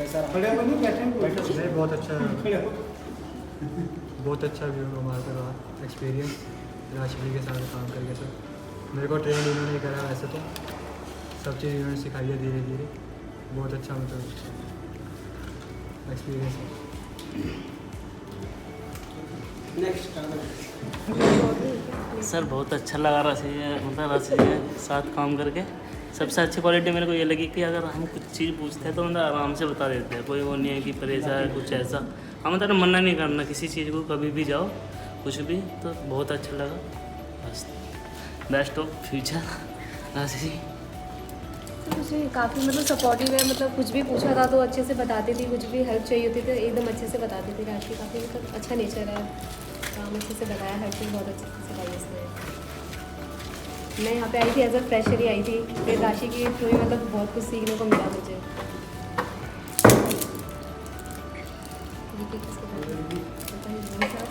कैसा रहा? खड़े होकर नहीं बैठे नहीं, बहुत अच्छा खड़े हो। बहुत अच्छा व्यू हमारे रहा एक्सपीरियंस राशि जी के साथ काम करके। सर मेरे को ट्रेन इन्होंने करा, वैसे तो सब चीज़ इन्होंने सिखाई है धीरे धीरे। बहुत अच्छा मतलब एक्सपीरियंस है। नेक्स्ट सर बहुत अच्छा लगा राशि जी के साथ काम करके। सबसे अच्छी क्वालिटी मेरे को ये लगी कि अगर हम कुछ चीज़ पूछते हैं तो मतलब आराम से बता देते हैं। कोई वो नहीं है कि परेशान है कुछ ऐसा। हम मतलब मना नहीं करना किसी चीज़ को, कभी भी जाओ कुछ भी। तो बहुत अच्छा लगा। बस बेस्ट ऑफ फ्यूचर राशि जी। मुझे काफ़ी मतलब सपोर्टिव है, मतलब कुछ भी पूछा था तो अच्छे से बताती थी, कुछ भी हेल्प चाहिए होती थी एकदम अच्छे से बताती थी। राशि काफ़ी मतलब अच्छा नेचर है, काम अच्छे से बताया, हर चीज़ बहुत अच्छे से सिखाई उसने। मैं यहाँ पे आई थी एज अ फ्रेशर ही आई थी, फिर राशि की थ्रू ही मतलब बहुत कुछ सीखने को मिला मुझे।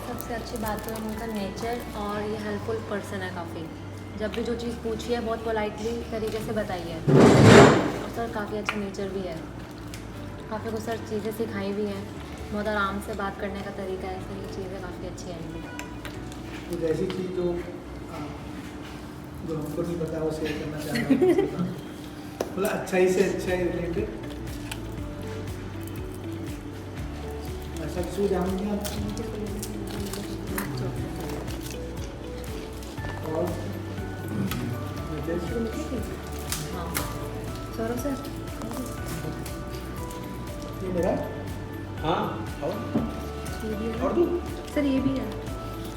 सबसे अच्छी बात तो है उनका नेचर, और ये हेल्पफुल पर्सन है काफ़ी। जब भी जो चीज़ पूछी है बहुत पोलाइटली तरीके से बताई है, और सर काफ़ी अच्छा नेचर भी है। काफ़ी कुछ सर चीज़ें सिखाई भी हैं, बहुत आराम से बात करने का तरीका है सर, ये चीज़ें काफ़ी अच्छी हैं इनकी। कुछ ऐसी चीज़ जो हमको नहीं पता वो शेयर करना चाह रहा हूँ मतलब अच्छाई से अच्छा ही रिलेटेड ऐसा कुछ जानेंगे आप? और हाँ सौरभ सर, ये मेरा हाँ खाओ ये भी है और दूँ सर, ये भी है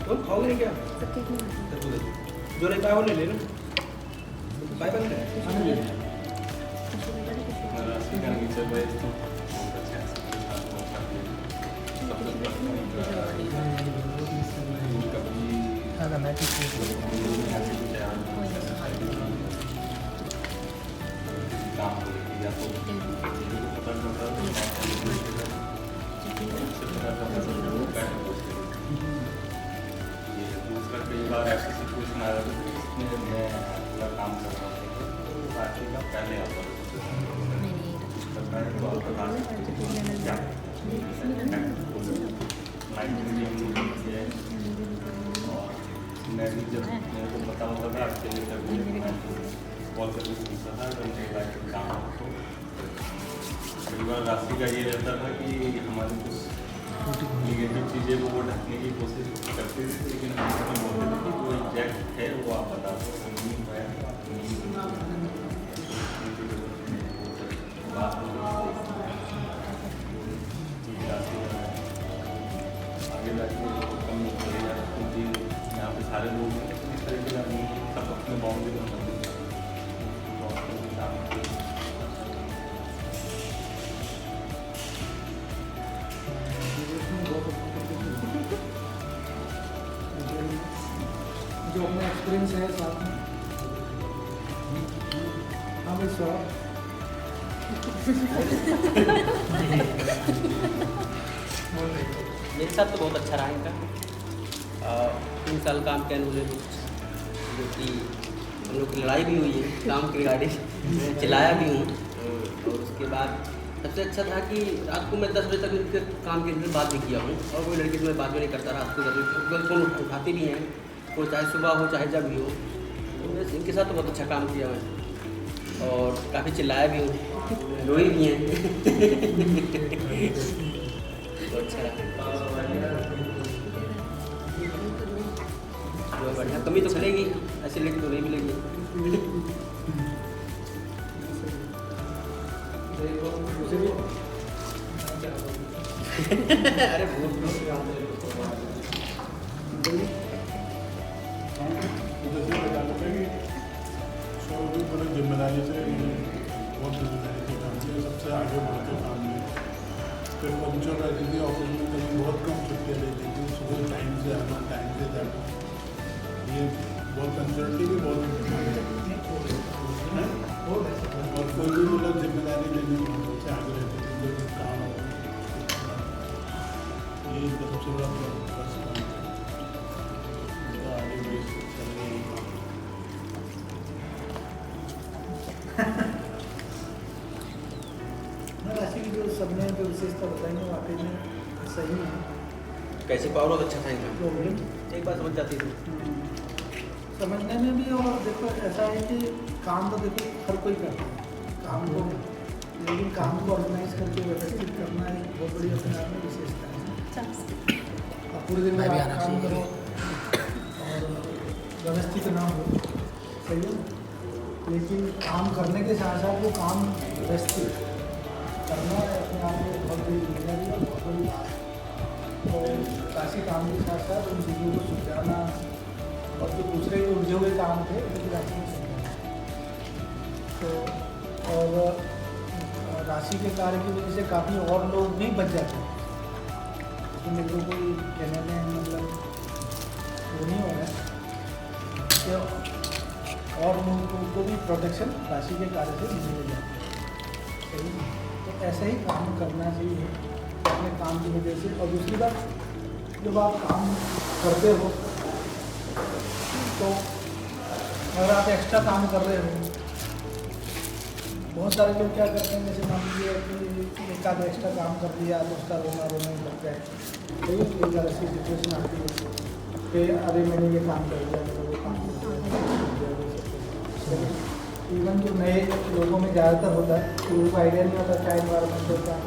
तुम खाओगे नहीं क्या? सब ठीक नहीं है। जो नहीं पाया वो ले लेना। बाय बाय ले कई बार ऐसी सिचुएशन आ रहा है जिसमें मैं अपना काम कर रहा हूँ तो राशि का पहले आता और मैं भी जब मेरे को पता होता था आपके लिए मैं कॉल करके पूछता था अगर मेरे लाइफ में काम हो तो कई बार राशि का ये रहता था कि हमारे कुछ निगेटिव चीज़ें वो ढकने की कोशिश करते थे, लेकिन हम बोलते थे कि जो एग्जैक्ट है वो आप बता दो, नहीं है बात आगे जाके कम करेगा, क्योंकि यहाँ पे सारे लोग हैं इस तरीके का नहीं सब अपने बाउंड्री में जो अपना एक्सपीरियंस है साथ में। हाँ भाई सर मेरे साथ तो बहुत अच्छा रहा इनका। 3 साल काम के अनुभव जो कि हम लोग की लड़ाई भी हुई है काम के रिगार्डिंग, चिल्लाया भी हूँ। और उसके बाद सबसे अच्छा था कि रात को मैं 10 बजे तक उनके काम के लिए बात भी किया हूँ, और कोई लड़की से मैं बात भी नहीं करता। रात को 10 बजे फ़ोन उठाती भी हैं, वो चाहे सुबह हो चाहे जब भी हो। तो मैं इनके साथ तो बहुत अच्छा काम किया मैं, और काफ़ी चिल्लाया भी हूँ, रोई भी हैं तो अच्छा रहा। बढ़िया, कमी तो चलेगी, ऐसे लेके तो नहीं मिलेगी। अरे बहुत जिम्मेदारी से बहुत जिम्मेदारी से काम किया, सबसे आगे बढ़ के काम किया। फिर पंचर रहती थी ऑफिस में, कभी बहुत कम छुट्टियाँ लेती थी, सुबह टाइम से आना टाइम से जाना। ये बहुत कंसल्टी भी बहुत है, और कोई भी मतलब जिम्मेदारी लेने में बहुत से आगे रहती थी, कोई भी काम हो ये इनका सबसे बड़ा प्लस पॉइंट है। आगे भी चल रही है। राशि की जो सबने जो विशेषता बताई है वाकई में सही है। कैसे पावर बहुत अच्छा था इनका, प्रॉब्लम एक बात समझ जाती थी। समझने में भी, और देखो ऐसा है कि काम तो देखो हर कोई करता है काम को, लेकिन काम को ऑर्गेनाइज करके व्यवस्थित करना एक बहुत बड़ी अपने आप में विशेषता है। और पूरे दिन में आप काम करो और व्यवस्थित ना हो, सही है, लेकिन काम करने के साथ साथ वो काम व्यवस्थित करना अपने आप में बहुत बड़ी जिम्मेदारी है, बहुत बड़ी बात है। तो काशी काम के साथ साथ उन चीज़ों को सुलझाना और जो दूसरे जो उलझे हुए काम थे उनकी राशि को सुलझाना। तो और राशि के कार्य की वजह से काफ़ी और लोग भी बच जाते हैं। तो मेरे को कोई कहने में मतलब वो नहीं हो रहा है कि और लोगों को भी प्रोटेक्शन राशि के कार्य से मिल जाती है, सही है। तो ऐसा ही काम करना चाहिए अपने काम की वजह से। और दूसरी बात, जब आप काम करते हो तो अगर आप एक्स्ट्रा काम कर रहे हो, बहुत सारे लोग क्या करते हैं, जैसे मान लीजिए कि एक आध एक्स्ट्रा काम कर दिया तो उसका रोना ही लगता है, तो ये एक ऐसी सिचुएशन आती है कि अरे मैंने ये काम कर दिया, मेरे वो काम कर दिया। इवन जो नए लोगों में ज़्यादातर होता है कि उनको आइडिया नहीं होता क्या इन्वायरमेंट होता है,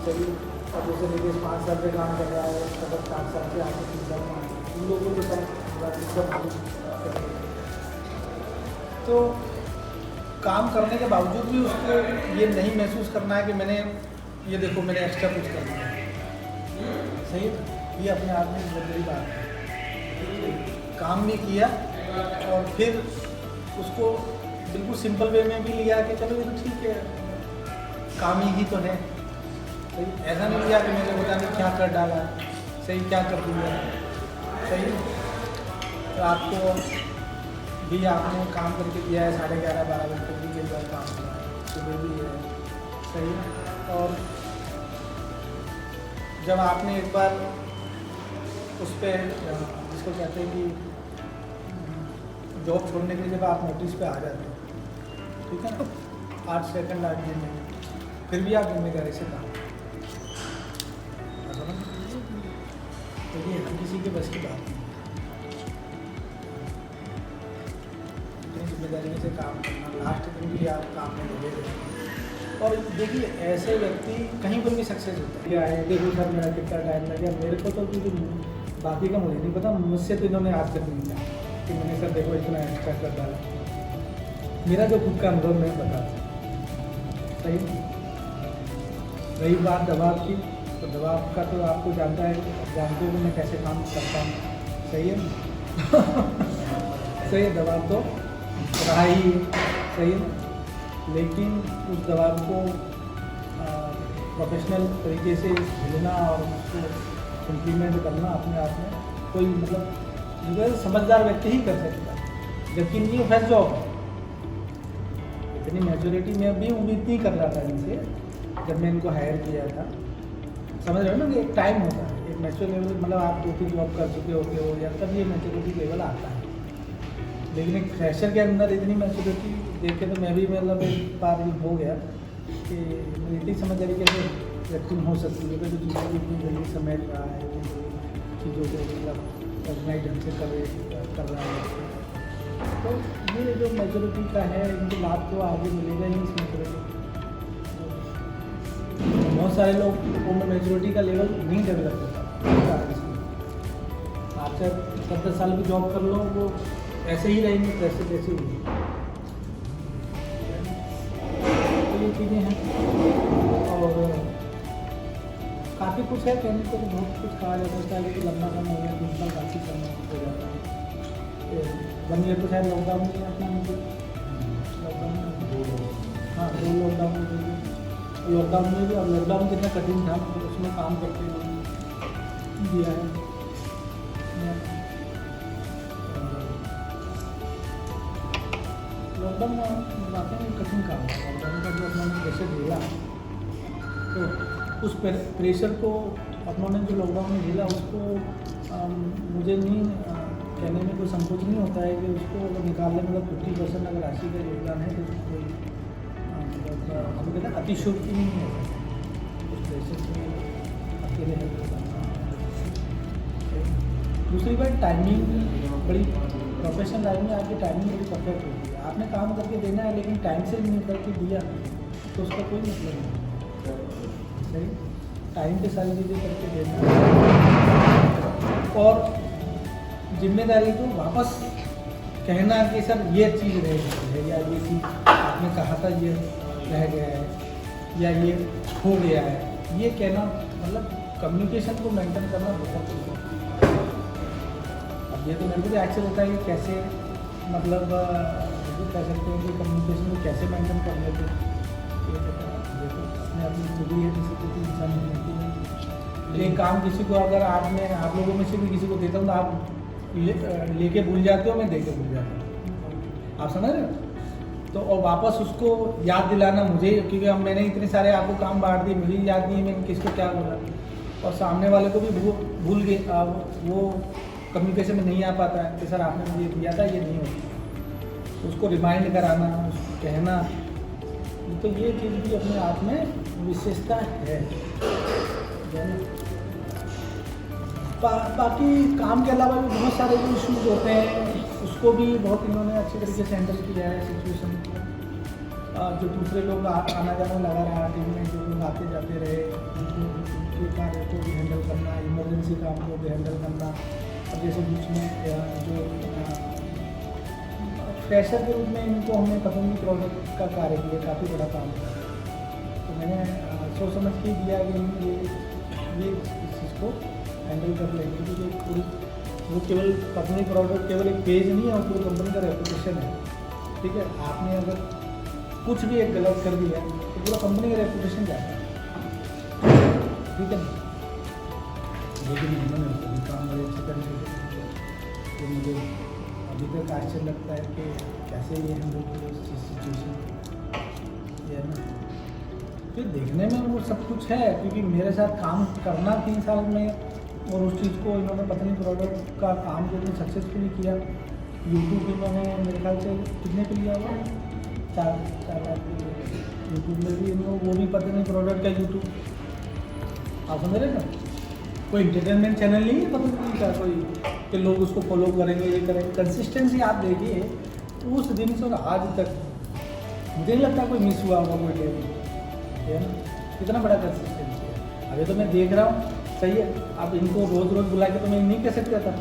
सही। अब जैसे निकेश 5 साल पे काम कर रहा है, मतलब 5 साल से आगे 3 साल में उन लोगों को जो तो काम करने के बावजूद भी उसको ये नहीं महसूस करना है कि मैंने ये देखो मैंने एक्स्ट्रा कुछ कर दिया, सही। ये अपने आप में बहुत बड़ी बात है, काम भी किया और फिर उसको बिल्कुल सिंपल वे में भी लिया कि चलो ये तो ठीक है, काम ही तो है, सही। ऐसा नहीं लिया कि मैंने पता नहीं क्या कर डाला, सही, क्या कर दिया, सही। रात को भी आपने काम करके दिया है 11:30-12 बजे तक भी कई बार काम किया है, सुबह भी है, सही। और जब आपने एक बार उस पर जिसको कहते हैं कि जॉब छोड़ने के लिए जब आप नोटिस पे आ जाते हो, ठीक है ना, 8 सेकंड 8 दिन में, फिर भी आप जिम्मेदारी से काम तो ये हर किसी के बस की बात नहीं, जिम्मेदारी से काम करना, लास्ट दिन भी आप काम में लगे रहे। और देखिए ऐसे व्यक्ति कहीं पर भी सक्सेस होता है। क्या है, देखो सर मेरा कितना टाइम लग गया, मेरे को तो क्योंकि बाकी का मुझे नहीं पता, मुझसे तो इन्होंने आज तक नहीं किया कि मैंने सर देखो इतना एक्स्ट्रा कर डाला। मेरा जो खुद का अनुभव मैं बता, सही। रही बात दबाव की, तो दबाव का तो आपको जानता है, जानते हो कि मैं कैसे काम करता हूँ, सही है। सही है, दबाव तो रहा ही है, सही है। लेकिन उस दबाव को प्रोफेशनल तरीके से झेलना और उसको इम्प्लीमेंट करना अपने आप में कोई मतलब समझदार व्यक्ति ही कर सकता है, जबकि न्यू फ्रेश जॉब इतनी मैच्योरिटी में भी उम्मीद नहीं कर रहा था इनसे जब मैं इनको हायर किया था। समझ रहे हो ना कि एक टाइम होता है, एक मैच्योर लेवल, मतलब आप 2-3 जॉब कर चुके होते हो या तब ये मैच्योरिटी लेवल आता है। लेकिन एक फ्रेशर के अंदर इतनी मैच्योरिटी देख के तो मैं भी मतलब एक बार हो गया कि मुझे इतनी समझ आ रही कैसे व्यक्ति हो सकती है, जो चीज़ों को इतनी जल्दी समझ रहा है, चीज़ों को मतलब ऑर्गेनाइज ढंग से कर रहा है। तो ये जो मैच्योरिटी का है, इनके लाभ तो आगे मिलेगा ही इस मैच्योरिटी। बहुत सारे लोग को मैच्योरिटी का लेवल नहीं डेवलप होता, आप चाहे 10 साल भी जॉब कर लो, वो ऐसे ही रहेंगे, कैसे कैसे ही। तो ये चीज़ें हैं और काफ़ी कुछ है कहने को, तो बहुत कुछ कहा जा सकता है, लेकिन लंबा समय हो गया, 3 साल काफ़ी समय हो जाता है। बन गया तो शायद लॉकडाउन में अपना मुझे लॉकडाउन में, हाँ 2 लॉकडाउन में लॉकडाउन में भी, और लॉकडाउन कितना कठिन था, तो उसमें काम करके दिया है। लॉकडाउन वाकई में कठिन काम है। लॉकडाउन का जो अपना प्रेशर झेला, तो उस प्रेशर को अपनों ने जो लॉकडाउन में झेला, उसको मुझे नहीं कहने में कोई संकोच नहीं होता है कि उसको अगर निकालने मतलब 50% अगर राशि का योगदान है तो कोई मतलब हम कहते हैं अतिशयोक्ति नहीं है। कुछ प्लेसेस में अकेले हेल्प करना। दूसरी बात टाइमिंग बड़ी, प्रोफेशनल लाइफ में आपकी टाइमिंग बड़ी परफेक्ट होती है। आपने काम करके देना है लेकिन टाइम से नहीं करके दिया तो उसका कोई मतलब नहीं। सही, टाइम पे सारी चीज़ें करके देना और जिम्मेदारी को वापस कहना कि सर ये चीज़ रह गई है या ये चीज़ आपने कहा था ये रह गया है या ये खो गया है, ये कहना मतलब कम्युनिकेशन को मेंटेन करना बहुत जरूरी है। अब ये तो मेरे को भी एक्चुअल होता है कि कैसे मतलब ये कह सकते हैं कि कम्युनिकेशन को कैसे मेंटेन कर लेते हैं। ये तो इसमें अपनी खुद ही है, किसी को भी इंसान नहीं होती है। ये काम किसी को अगर आप लोगों में से भी किसी को देता हूँ तो आप लेके भूल जाते हो, मैं दे के भूल जाता हूँ। आप समझ रहे हो? तो और वापस उसको याद दिलाना मुझे, क्योंकि अब मैंने इतने सारे आपको काम बांट दिए, मुझे याद नहीं है मैंने किसको क्या बोला, और सामने वाले को भी भूल गए, वो कम्युनिकेशन में नहीं आ पाता है कि सर आपने मुझे दिया था, ये नहीं होता। उसको रिमाइंड कराना, उसको कहना, तो ये चीज़ भी अपने आप में विशेषता है। बाकी काम के अलावा भी बहुत सारे जो इश्यूज होते हैं उसको भी बहुत इन्होंने अच्छे तरीके से हैंडल किया है सिचुएशन को। जो दूसरे लोग आना जाना लगा रहा टीम में, जो लोग आते जाते रहे, उनके कार्य को भी हैंडल करना, इमरजेंसी काम को भी हैंडल करना। अब जैसे बीच में जो फ्रेशर के रूप में इनको हमने पतंजलि प्रोडक्ट का कार्य किया, काफ़ी बड़ा काम था। तो मैंने सोच समझ के दिया कि ये इस चीज़ को हैंडल कर लेंगे, क्योंकि पूरी वो केवल पतंजलि प्रोडक्ट केवल एक पेज नहीं है, और पूरी कंपनी का रेपुटेशन है। ठीक है, आपने अगर कुछ भी एक गलत कर दिया तो पूरा कंपनी का रेपुटेशन जाता है। ठीक है, लेकिन इन्होंने सभी काम बड़े अच्छे तरीके से किए। तो मुझे अभी तक आश्चर्य लगता है कि कैसे ये हैंडल किए इस सिचुएशन ये है ना। तो देखने में वो सब कुछ है, क्योंकि मेरे साथ काम करना 3 साल में, और उस चीज़ को इन्होंने पतंजलि प्रोडक्ट का काम जो इन्होंने सक्सेसफुली किया। यूट्यूब इन्होंने मेरे ख्याल से कितने पे लिया हुआ, 4 लाख पे लिया। यूट्यूब में भी इन्होंने, वो भी पतंजलि प्रोडक्ट का यूट्यूब, आप समझ रहे ना, कोई इंटरटेनमेंट चैनल नहीं है पतंजलि का कोई कि लोग उसको फॉलो करेंगे, ये करेंगे। कंसिस्टेंसी आप देखिए उस दिन से और आज तक मुझे नहीं लगता कोई मिस हुआ होगा कोई डे है ना, कितना बड़ा कंसिस्टेंसी है। अभी तो मैं देख रहा हूँ, सही है, अब इनको रोज़ रोज़ बुला के तो मैं नहीं कह सकता था,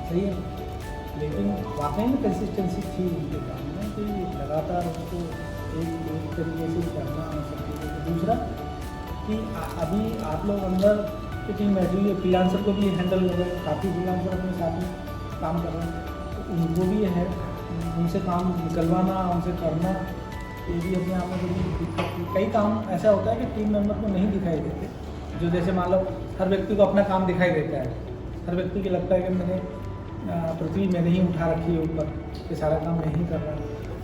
सही है, लेकिन वाकई में कंसिस्टेंसी थी उनके काम में कि लगातार उसको एक तरीके से करना सब चीज़ें। दूसरा कि अभी आप लोग अंदर की टीम बैठी हुई है, फ्रीलांसर को भी हैंडल कर रहे हैं, काफ़ी फ्रीलांसर अपने साथ में काम कर रहे हैं, तो उनको भी है उनसे काम निकलवाना, उनसे करना, ये भी अपने आप में बड़ी दिक्कत थी। कई काम ऐसा होता है कि टीम मेंबर को नहीं दिखाई देते, जो जैसे मान लो हर व्यक्ति को अपना काम दिखाई देता है, हर व्यक्ति को लगता है कि मैंने पृथ्वी मैंने ही उठा रखी है ऊपर, ये सारा काम मैं ही कर रहा हूँ।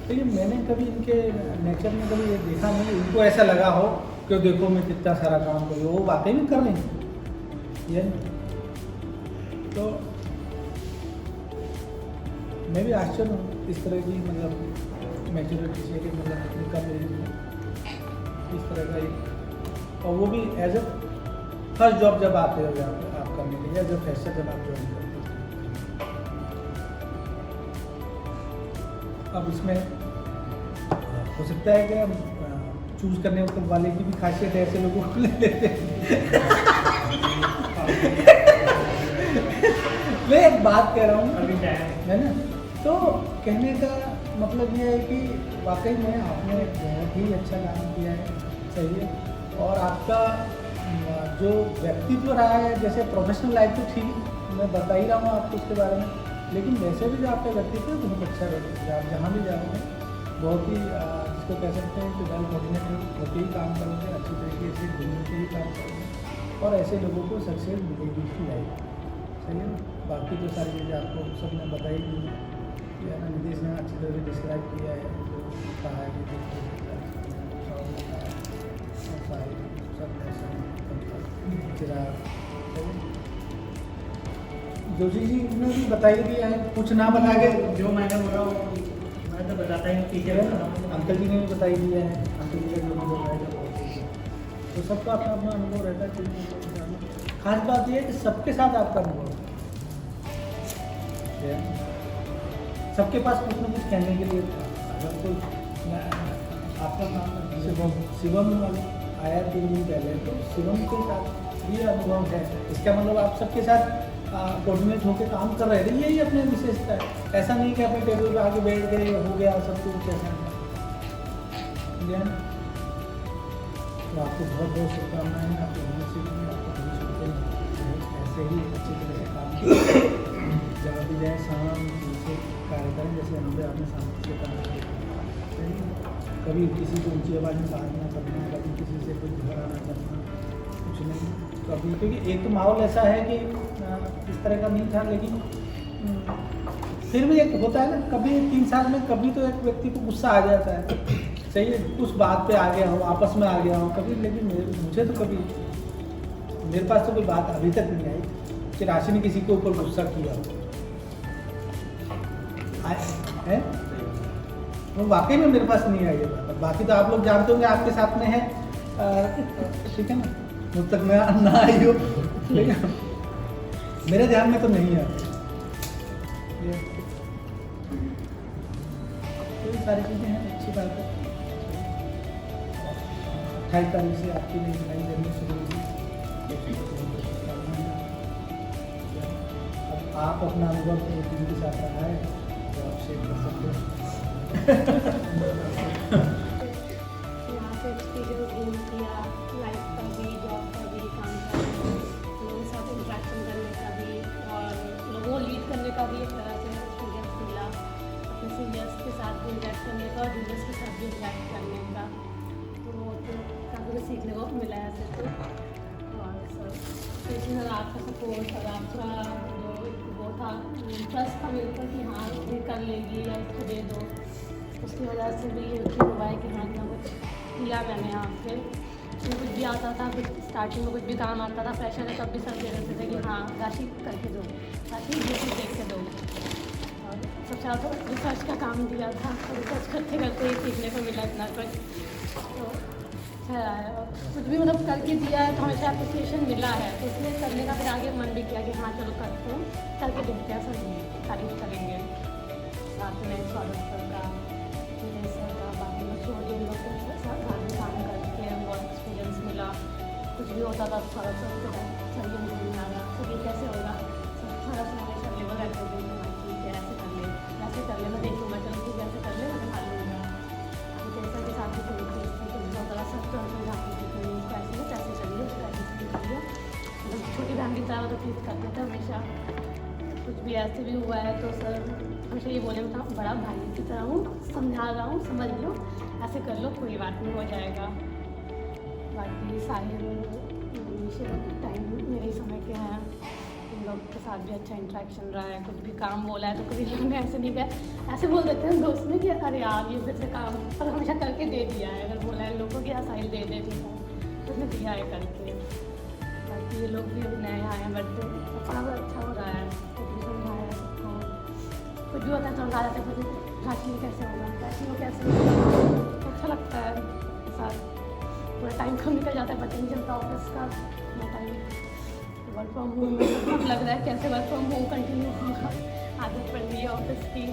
लेकिन मैंने कभी इनके नेचर में कभी ये देखा नहीं, इनको ऐसा लगा हो कि देखो मैं कितना सारा काम कर रही हूँ, वो वाकई में कर रही हूँ ये। तो मैं भी आश्चर्य हूँ इस तरह की मतलब मैच्योरिटी से, कि मतलब इतनी कम एज में इस तरह का एक, और वो भी एज अ फर्स्ट जॉब जब आते हो यहाँ पे आप करने के लिए, एज अ फ्रेशर जब आप ज्वाइन करते हो। अब इसमें हो सकता है कि चूज करने वाले की भी खासियत है, ऐसे लोगों को ले लेते हैं। मैं एक बात कह रहा हूँ है ना, तो कहने का मतलब ये है कि वाकई में आपने बहुत ही अच्छा काम किया है, सही है, और आपका जो व्यक्तित्व रहा है, जैसे प्रोफेशनल लाइफ तो ठीक मैं बता ही रहा हूँ आपको उसके बारे में, लेकिन वैसे भी जो आपका व्यक्तित्व है बहुत अच्छा रहेगा। आप जहाँ भी जाओगे बहुत ही जिसको कह सकते हैं कि वेल कोऑर्डिनेटेड होकर ही काम करोगे, अच्छी तरीके से घूमने के ही काम करोगे, और ऐसे लोगों को सक्सेस मिलेगी ही लाइफ, सही है। बाकी तो सारी चीज़ें आपको सब ने बताई दी है ना, नीतीश ने अच्छी तरह से डिस्क्राइब किया है, जो कहा है कि जोशी जी ने भी बताई दिया है, कुछ ना बता के जो मैंने बोला मैं तो बताता ही, टीचर अंकल जी ने भी बताई दिया है, अंकल जी का जो भी बताया था तो सबका अपना अपना अनुभव रहता है टीम में। खास बात यह है कि सबके साथ आपका अनुभव है, सबके पास कुछ ना कुछ कहने के लिए था। अगर कोई आपका नाम शिवम आया 3 दिन पहले, तो शिवम के साथ भी अनुभव है। इसका मतलब आप सबके साथ कोऑर्डिनेट होकर काम कर रहे थे, यही अपनी विशेषता है। ऐसा नहीं कि अपने टेबल पे आके बैठ गए हो गया सब कुछ, ऐसा नहीं। तो आपको बहुत बहुत शुभकामनाएं हैं, आपको भविष्य में आपको भविष्य में ऐसे ही अच्छी तरह से काम किया, जहाँ भी जाए शाम से कार्य करें, जैसे हमारे आपने शांति से काम किया। कभी किसी को ऊंची आवाज़ में बात ना करना, कभी किसी से कुछ झगड़ा ना करना, कुछ नहीं कभी। क्योंकि एक तो माहौल ऐसा है कि इस तरह का नहीं था, लेकिन फिर भी एक होता है ना, कभी 3 साल में कभी तो एक व्यक्ति को गुस्सा आ जाता है, सही है, उस बात पे आ गया हो, आपस में आ गया हो कभी। लेकिन मुझे तो कभी, मेरे पास तो कोई बात अभी तक नहीं आई कि राशि ने किसी के ऊपर गुस्सा किया हो है। वो वाकई में मेरे पास नहीं आई ये बात। बाकी तो आप लोग जानते होंगे, आपके साथ में है, ठीक है ना, मुझ तक ना आई हो, ठीक है, मेरे ध्यान में तो नहीं आती ये सारी चीज़ें हैं। अच्छी बात है। 28 तारीख से आपकी नई जर्नी शुरू हुई। अब आप अपना अनुभव टीम के साथ रहा है तो आप शेयर कर सकते हो। यहाँ से एक्सपीरियंस गेन किया, लाइफ का भी, जॉब का भी, काम का भी, लोगों के साथ इंटरेक्शन करने का भी, और लोगों को लीड करने का भी एक तरह से एक्सपीरियंस मिला। अपने सीनियर्स के साथ भी इंटरेक्ट करने का और जूनियर्स के साथ भी इंटरेक्ट करने का, तो काफ़ी कुछ सीखने को मिला है ऐसे तो। और सर आपका सपोर्ट और आपका जो वो था ट्रस्ट था मेरे ऊपर कि हाँ ये कर लेगी या इसको दे दो, उसकी वजह से भी ये फील हुआ है कि हाँ इतना कुछ किया मैंने यहाँ पे। उसमें कुछ भी आता था, कुछ स्टार्टिंग में कुछ भी काम आता था फ्रेशर है, तब भी सब दे देते थे कि हाँ राशि करके दो, राशि ये चीज़ देख के दो। और सबसे ज़्यादा तो रिसर्च का काम दिया था, तो रिसर्च करते करते ही सीखने को मिला इतना कुछ। तो कुछ भी मतलब करके दिया है तो हमेशा अप्रिसिएशन मिला है, तो इसलिए करने का फिर आगे मन भी किया कि हाँ चलो करते हैं, करके देखते हैं, सब तारीफ करेंगे। साथ में स्वागत सर का, सर का, बाकी लोग छोटे लोग के साथ काम करके बहुत एक्सपीरियंस मिला। कुछ भी होता था स्वागत सर के साथ, सर ये मुझे नहीं आ रहा, सर ये कैसे होगा, स्वागत सर हमेशा लेवल रहते थे, ठीक है ऐसे कर ले, मैं देखूँगा, चलो ठीक है ऐसे कर ले, मैं संभाल लूँगा। जैसा के साथ भी कोई बहुत बड़ा सब तो पैसे चलिए, मतलब छोटी बहन की तरह तो प्लीज़ करते थे हमेशा। कुछ भी ऐसे भी हुआ है तो सर हमेशा ये बोले था, बड़ा भाई की तरह हूँ, समझा रहा हूँ, समझ लो, ऐसे कर लो, कोई बात नहीं, हो जाएगा। बाकी साहिल टाइम मेरे ही समय के हैं, इन लोग के साथ भी अच्छा इंटरेक्शन रहा है। कुछ भी काम बोला है तो कभी हमने ऐसे नहीं किया, ऐसे बोल देते हैं दोस्त में कि अरे यार ये फिर से काम, पर हमेशा करके दे दिया है। अगर बोला है लोगों की साहिल दे देती हूँ तो उसने दिया है करके। बाकी ये लोग भी नए आए हैं, बट अच्छा हो रहा है, कुछ भी समझाया है सबको, कुछ भी होता है समझा जाता है, कुछ राशि कैसे होगा, राशि को कैसे होगा, अच्छा लगता है साथ। पूरा टाइम कम निकल जाता है, पता नहीं चलता ऑफिस का अपना टाइम। वर्क फ्रॉम होम में लग रहा है कैसे वर्क फ्रॉम होम कंटिन्यू होगा, आदत पड़ रही है ऑफिस की।